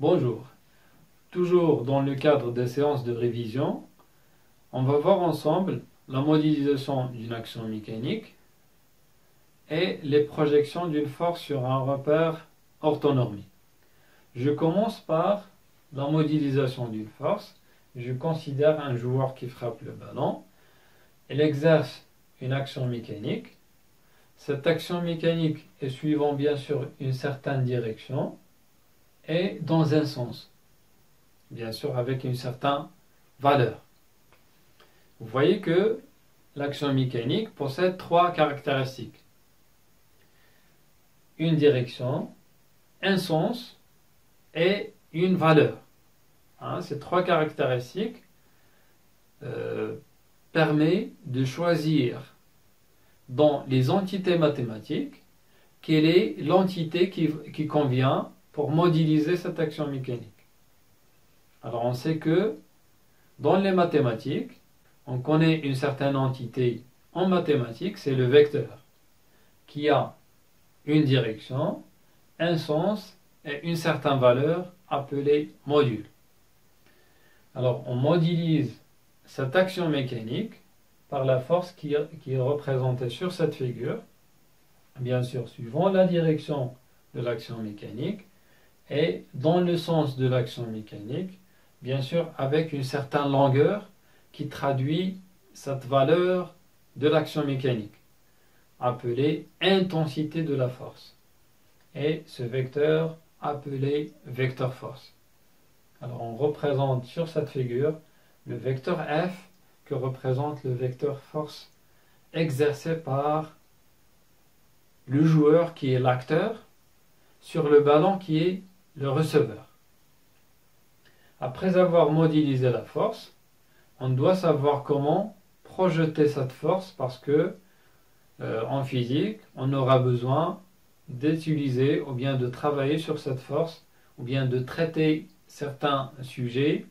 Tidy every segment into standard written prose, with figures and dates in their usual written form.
Bonjour, toujours dans le cadre des séances de révision, on va voir ensemble la modélisation d'une action mécanique et les projections d'une force sur un repère orthonormé. Je commence par la modélisation d'une force. Je considère un joueur qui frappe le ballon. Il exerce une action mécanique. Cette action mécanique est suivant bien sûr une certaine direction et dans un sens, bien sûr avec une certaine valeur. Vous voyez que l'action mécanique possède trois caractéristiques. Une direction, un sens et une valeur. Ces trois caractéristiques permettent de choisir dans les entités mathématiques quelle est l'entité qui convient pour modéliser cette action mécanique. Alors on sait que dans les mathématiques, on connaît une certaine entité en mathématiques, c'est le vecteur, qui a une direction, un sens et une certaine valeur appelée module. Alors on modélise cette action mécanique par la force qui est représentée sur cette figure, bien sûr suivant la direction de l'action mécanique et dans le sens de l'action mécanique, bien sûr avec une certaine longueur qui traduit cette valeur de l'action mécanique, appelée intensité de la force, et ce vecteur appelé vecteur force. Alors on représente sur cette figure le vecteur F que représente le vecteur force exercé par le joueur qui est l'acteur sur le ballon qui est le receveur. Après avoir modélisé la force, on doit savoir comment projeter cette force parce que en physique, on aura besoin d'utiliser ou bien de travailler sur cette force ou bien de traiter certains sujets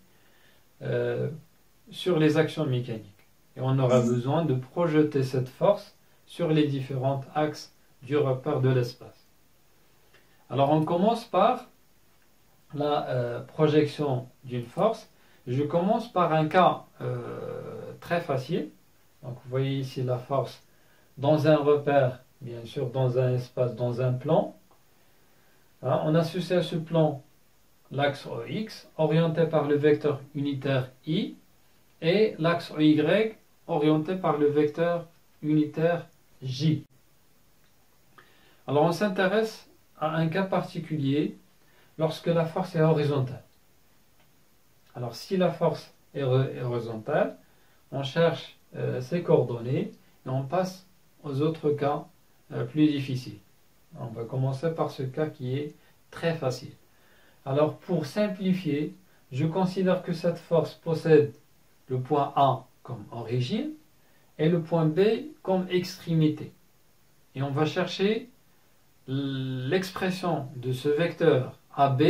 sur les actions mécaniques. Et on aura besoin de projeter cette force sur les différents axes du repère de l'espace. Alors on commence par la projection d'une force. Je commence par un cas très facile. Donc vous voyez ici la force dans un repère, bien sûr dans un espace, dans un plan. On associe à ce plan l'axe OX orienté par le vecteur unitaire I et l'axe OY orienté par le vecteur unitaire J. Alors on s'intéresse à un cas particulier lorsque la force est horizontale. Alors si la force est horizontale, on cherche ses coordonnées et on passe aux autres cas plus difficiles. On va commencer par ce cas qui est très facile. Alors pour simplifier, je considère que cette force possède le point A comme origine et le point B comme extrémité. Et on va chercher l'expression de ce vecteur AB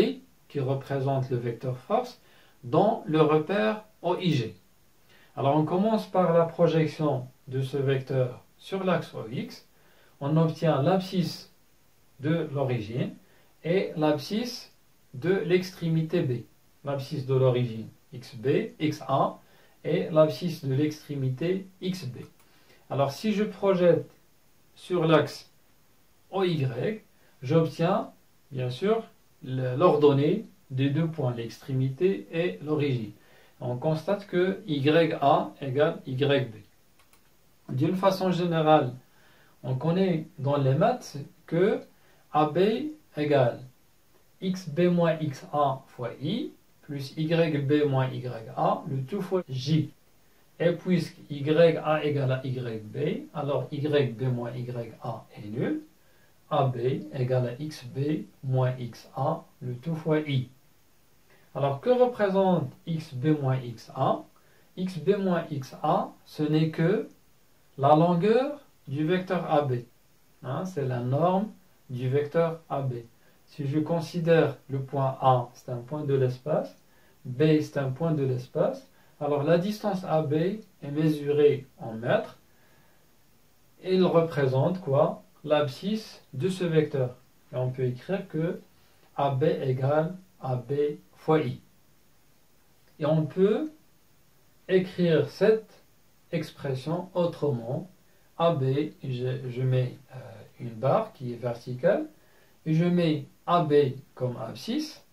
qui représente le vecteur force dans le repère OIG. Alors on commence par la projection de ce vecteur sur l'axe OX. On obtient l'abscisse de l'origine et l'abscisse de l'extrémité B. L'abscisse de l'origine XB, XA et l'abscisse de l'extrémité XB. Alors si je projette sur l'axe OY, j'obtiens bien sûr l'ordonnée des deux points, l'extrémité et l'origine. On constate que YA égale YB. D'une façon générale, on connaît dans les maths que AB égale XB moins XA fois I plus YB moins YA, le tout fois J. Et puisque YA égale à YB, alors YB moins YA est nul. AB égale à XB moins XA, le tout fois I. Alors que représente XB moins XA? XB moins XA, ce n'est que la longueur du vecteur AB. C'est la norme du vecteur AB. Si je considère le point A, c'est un point de l'espace, B, c'est un point de l'espace, alors la distance AB est mesurée en mètres et il représente quoi? L'abscisse de ce vecteur. Et on peut écrire que AB égale AB fois I. Et on peut écrire cette expression autrement. AB, je mets une barre qui est verticale, et je mets AB comme abscisse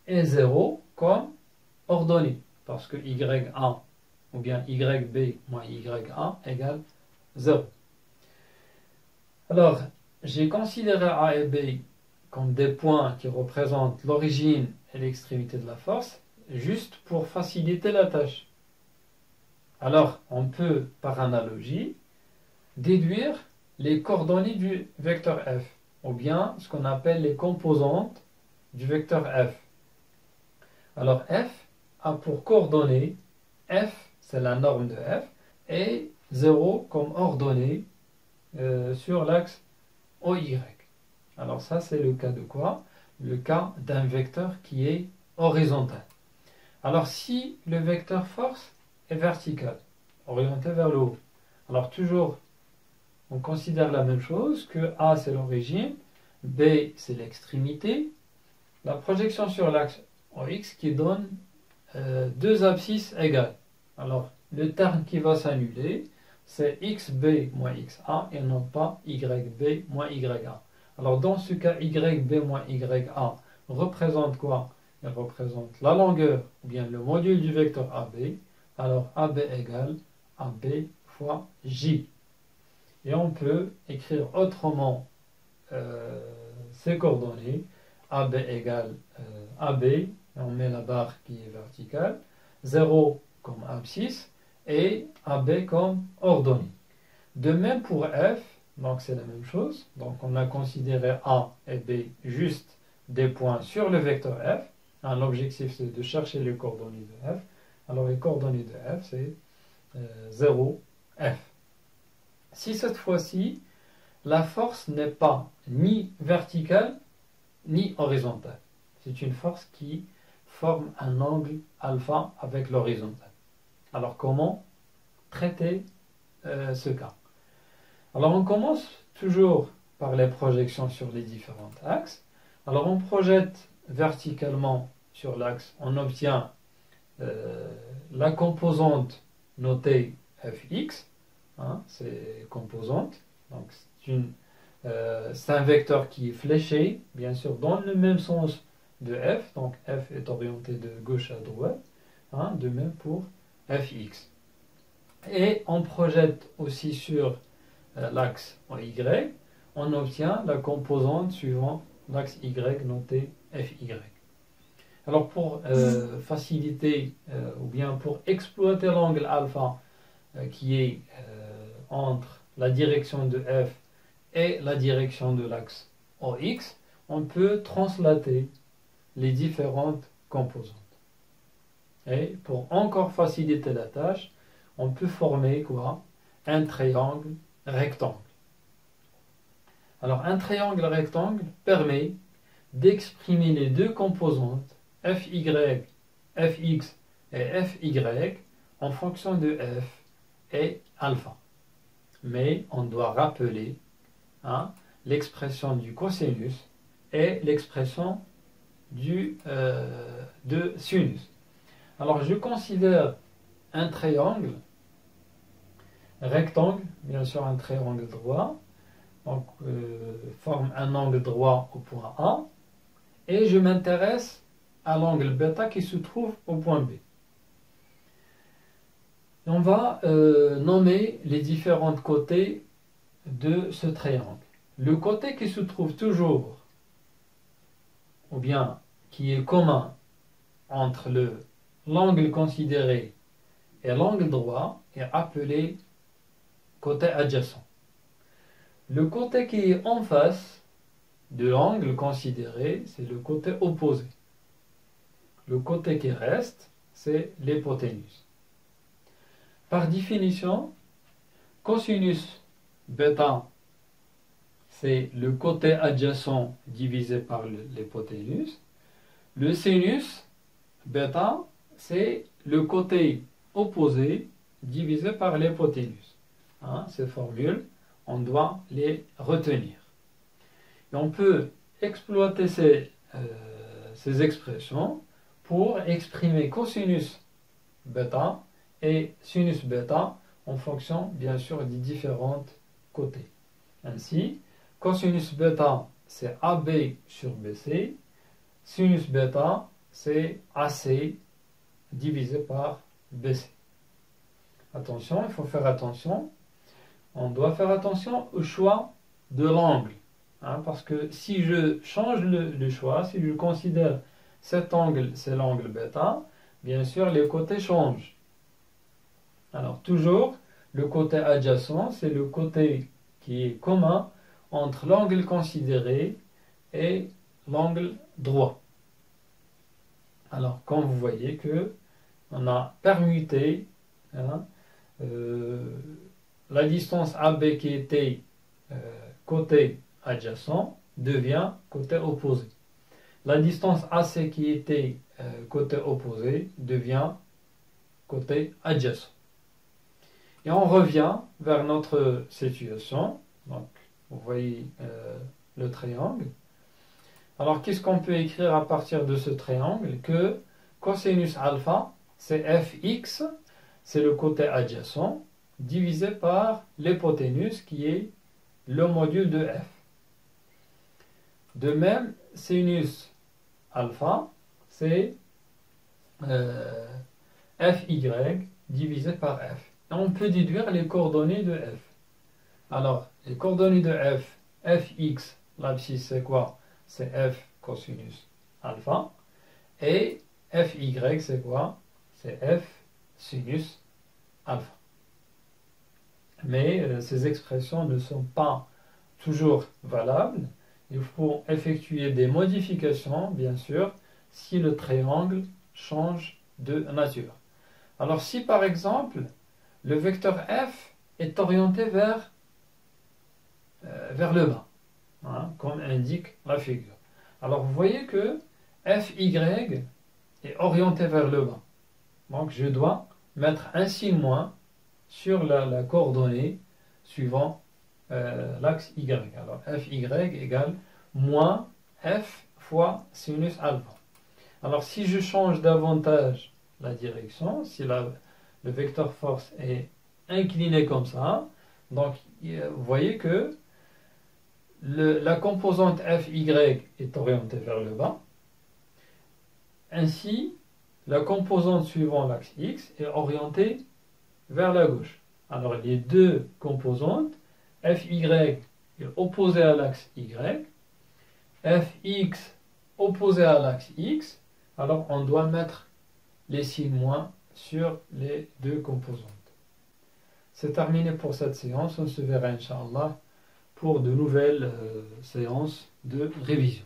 et 0 comme ordonnée, parce que Y1 ou bien YB moins Y1 égale 0. Alors, j'ai considéré A et B comme des points qui représentent l'origine et l'extrémité de la force, juste pour faciliter la tâche. Alors, on peut, par analogie, déduire les coordonnées du vecteur f, ou bien ce qu'on appelle les composantes du vecteur f. Alors, f a pour coordonnées, f c'est la norme de f, et 0 comme ordonnée sur l'axe OY. Alors ça, c'est le cas de quoi? Le cas d'un vecteur qui est horizontal. Alors si le vecteur force est vertical, orienté vers le haut, alors toujours, on considère la même chose, que A c'est l'origine, B c'est l'extrémité, la projection sur l'axe OX qui donne deux abscisses égales. Alors le terme qui va s'annuler, c'est XB moins XA et non pas YB moins YA. Alors dans ce cas, YB moins YA représente quoi? Il représente la longueur ou bien le module du vecteur AB. Alors AB égale AB fois J. Et on peut écrire autrement ces coordonnées. AB égale AB, et on met la barre qui est verticale, 0 comme abscisse et AB comme ordonnée. De même pour F, donc c'est la même chose. Donc on a considéré A et B juste des points sur le vecteur F. L'objectif c'est de chercher les coordonnées de F. Alors les coordonnées de F c'est 0, F. Si cette fois-ci, la force n'est pas ni verticale ni horizontale. C'est une force qui forme un angle alpha avec l'horizontale. Alors comment traiter ce cas? Alors on commence toujours par les projections sur les différents axes. Alors on projette verticalement sur l'axe, on obtient la composante notée fx, c'est composante, donc c'est un vecteur qui est fléché, bien sûr, dans le même sens de f, donc f est orienté de gauche à droite, de même pour fx. Et on projette aussi sur l'axe y, on obtient la composante suivant l'axe y noté fy. Alors pour faciliter ou bien pour exploiter l'angle alpha qui est entre la direction de f et la direction de l'axe OX, on peut translater les différentes composantes. Et pour encore faciliter la tâche, on peut former quoi? Un triangle rectangle. Alors un triangle rectangle permet d'exprimer les deux composantes fy, fx et fy en fonction de f et alpha. Mais on doit rappeler l'expression du cosinus et l'expression de sinus. Alors je considère un triangle rectangle, bien sûr un triangle droit, donc forme un angle droit au point A, et je m'intéresse à l'angle bêta qui se trouve au point B. Et on va nommer les différents côtés de ce triangle. Le côté qui se trouve toujours, ou bien qui est commun entre l'angle considéré et l'angle droit, est appelé côté adjacent. Le côté qui est en face de l'angle considéré, c'est le côté opposé. Le côté qui reste, c'est l'hypoténuse. Par définition, cosinus bêta, c'est le côté adjacent divisé par l'hypoténuse. Le sinus bêta, c'est le côté opposé divisé par l'hypoténuse. Ces formules, on doit ces retenir. Et on peut exploiter ces ces expressions pour exprimer cosinus bêta et sinus bêta en fonction, bien sûr, des différents côtés. Ainsi, cosinus bêta, c'est AB sur BC. Sinus bêta, c'est AC divisé par BC. Attention, il faut faire attention. On doit faire attention au choix de l'angle. Parce que si je change le choix, si je considère cet angle, c'est l'angle bêta, bien sûr, les côtés changent. Alors, toujours, le côté adjacent, c'est le côté qui est commun entre l'angle considéré et l'angle droit. Alors, comme vous voyez que on a permuté la distance AB qui était côté adjacent devient côté opposé. La distance AC qui était côté opposé devient côté adjacent. Et on revient vers notre situation. Donc, vous voyez le triangle. Alors, qu'est-ce qu'on peut écrire à partir de ce triangle? Que cosinus alpha, c'est fx, c'est le côté adjacent, divisé par l'hypoténuse qui est le module de f. De même, sinus alpha, c'est fy divisé par f. Et on peut déduire les coordonnées de f. Alors, les coordonnées de f, fx, l'abscisse c'est quoi? C'est f cosinus alpha. Et fy c'est quoi? C'est f sinus alpha. Mais ces expressions ne sont pas toujours valables. Il faut effectuer des modifications, bien sûr, si le triangle change de nature. Alors si par exemple, le vecteur f est orienté vers le bas, comme indique la figure. Alors vous voyez que fy est orienté vers le bas. Donc je dois mettre un signe moins sur la coordonnée suivant l'axe y. Alors fy égale moins f fois sinus alpha. Alors si je change davantage la direction, si le vecteur force est incliné comme ça, donc vous voyez que la composante fy est orientée vers le bas. Ainsi, la composante suivant l'axe x est orientée vers la gauche. Alors les deux composantes, fy est opposé à l'axe y, fx opposé à l'axe x, alors on doit mettre les signes moins sur les deux composantes. C'est terminé pour cette séance. On se verra, Inch'Allah, pour de nouvelles séances de révision.